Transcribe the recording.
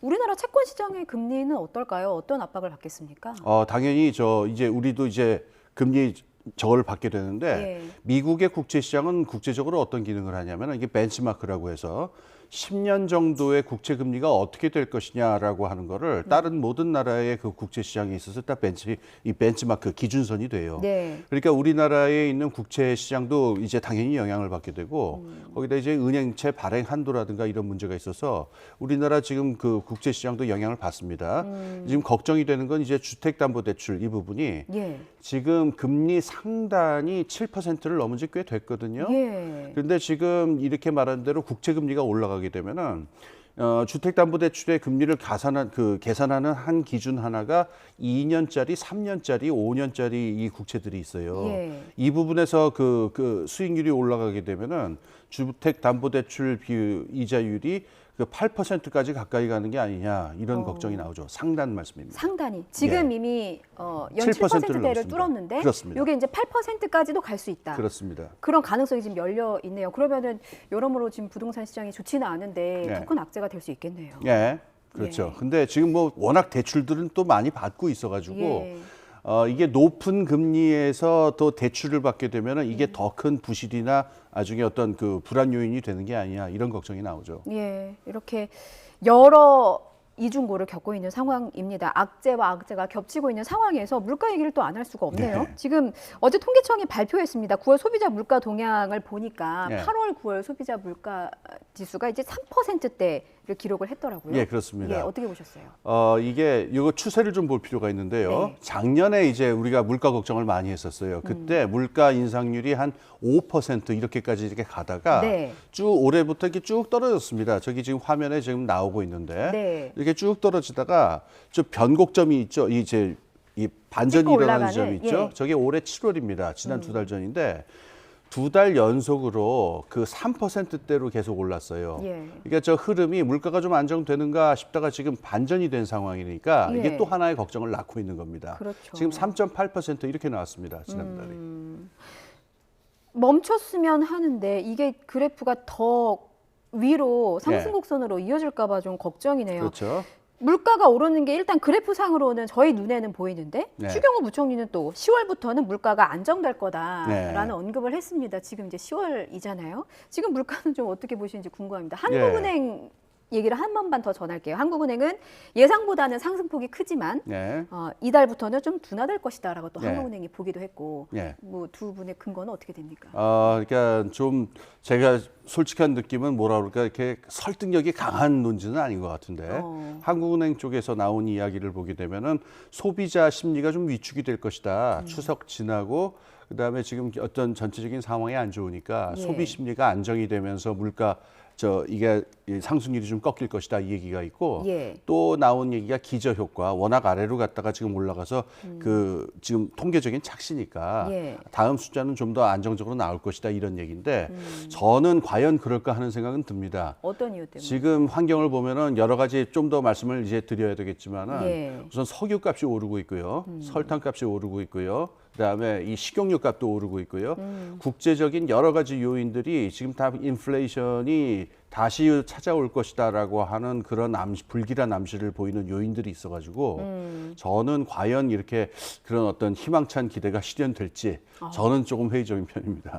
우리나라 채권 시장의 금리는 어떨까요? 어떤 압박을 받겠습니까? 당연히 이제 우리도 이제 금리 저걸 받게 되는데 예. 미국의 국제 시장은 국제적으로 어떤 기능을 하냐면 이게 벤치마크라고 해서 10년 정도의 국채 금리가 어떻게 될 것이냐라고 하는 거를 다른 모든 나라의 그 국제 시장에 있어서 다 벤치마크 기준선이 돼요. 네. 그러니까 우리나라에 있는 국채 시장도 이제 당연히 영향을 받게 되고 거기다 이제 은행채 발행 한도라든가 이런 문제가 있어서 우리나라 지금 그 국채 시장도 영향을 받습니다. 지금 걱정이 되는 건 이제 주택담보대출 이 부분이 예. 지금 금리 상단이 7%를 넘은 지 꽤 됐거든요. 예. 그런데 지금 이렇게 말한 대로 국채 금리가 올라가게 되면은 주택담보대출의 금리를 계산하는 한 기준 하나가 2년짜리, 3년짜리, 5년짜리 이 국채들이 있어요. 예. 이 부분에서 그 수익률이 올라가게 되면은 주택담보대출 이자율이 그 8%까지 가까이 가는 게 아니냐 이런 걱정이 나오죠. 상단 말씀입니다. 상단이 지금 예. 이미 연 7%를 7%대를 넘습니다. 뚫었는데 그렇습니다. 이게 이제 8%까지도 갈 수 있다. 그렇습니다. 그런 가능성이 지금 열려 있네요. 그러면은 여러모로 지금 부동산 시장이 좋지는 않은데 네. 더 큰 악재가 될 수 있겠네요. 예, 그렇죠. 근데 지금 뭐 워낙 대출들은 또 많이 받고 있어가지고 예. 이게 높은 금리에서 또 대출을 받게 되면은 이게 더 큰 부실이나 나중에 어떤 그 불안 요인이 되는 게 아니냐 이런 걱정이 나오죠. 예, 이렇게 여러 이중고를 겪고 있는 상황입니다. 악재와 악재가 겹치고 있는 상황에서 물가 얘기를 또 안 할 수가 없네요. 네. 지금 어제 통계청이 발표했습니다. 9월 소비자 물가 동향을 보니까 네. 8월, 9월 소비자 물가 지수가 이제 3%대를 기록을 했더라고요. 예, 그렇습니다. 예, 어떻게 보셨어요? 이거 추세를 좀 볼 필요가 있는데요. 네. 작년에 이제 우리가 물가 걱정을 많이 했었어요. 그때 물가 인상률이 한 5% 이렇게까지 이렇게 가다가 네. 쭉 올해부터 이렇게 쭉 떨어졌습니다. 저기 지금 화면에 지금 나오고 있는데 네. 이렇게 쭉 떨어지다가 좀 변곡점이 있죠. 이제 이 반전이 찍고 일어나는 올라가는, 점이 있죠. 예. 저게 올해 7월입니다. 지난 2달 전인데 2달 연속으로 그 3%대로 계속 올랐어요. 예. 그러니까 저 흐름이 물가가 좀 안정되는가 싶다가 지금 반전이 된 상황이니까 예. 이게 또 하나의 걱정을 낳고 있는 겁니다. 그렇죠. 지금 3.8% 이렇게 나왔습니다. 지난달에. 멈췄으면 하는데 이게 그래프가 더 위로 상승 곡선으로 이어질까 봐 좀 걱정이네요. 그렇죠. 물가가 오르는 게 일단 그래프상으로는 저희 눈에는 보이는데 네. 추경호 부총리는 또 10월부터는 물가가 안정될 거다라는 네. 언급을 했습니다. 지금 이제 10월이잖아요. 지금 물가는 좀 어떻게 보시는지 궁금합니다. 예. 한국은행 얘기를 한 번만 더 전할게요. 한국은행은 예상보다는 상승폭이 크지만 네. 이달부터는 좀 둔화될 것이다라고 또 네. 한국은행이 보기도 했고 네. 뭐 두 분의 근거는 어떻게 됩니까? 그러니까 좀 제가 솔직한 느낌은 뭐라 그럴까 이렇게 설득력이 강한 논지는 아닌 것 같은데 한국은행 쪽에서 나온 이야기를 보게 되면은 소비자 심리가 좀 위축이 될 것이다. 추석 지나고 그다음에 지금 어떤 전체적인 상황이 안 좋으니까 예. 소비 심리가 안정이 되면서 물가 이게 상승률이 좀 꺾일 것이다 이 얘기가 있고 예. 또 나온 얘기가 기저 효과 워낙 아래로 갔다가 지금 올라가서 그 지금 통계적인 착시니까 예. 다음 숫자는 좀 더 안정적으로 나올 것이다 이런 얘기인데 저는 과연 그럴까 하는 생각은 듭니다. 어떤 이유 때문에? 지금 환경을 보면은 여러 가지 좀 더 말씀을 이제 드려야 되겠지만은 예. 우선 석유값이 오르고 있고요, 설탕값이 오르고 있고요. 그다음에 이 식용유 값도 오르고 있고요. 국제적인 여러 가지 요인들이 지금 다 인플레이션이 다시 찾아올 것이다라고 하는 그런 불길한 암시를 보이는 요인들이 있어가지고 저는 과연 이렇게 그런 어떤 희망찬 기대가 실현될지 저는 조금 회의적인 편입니다.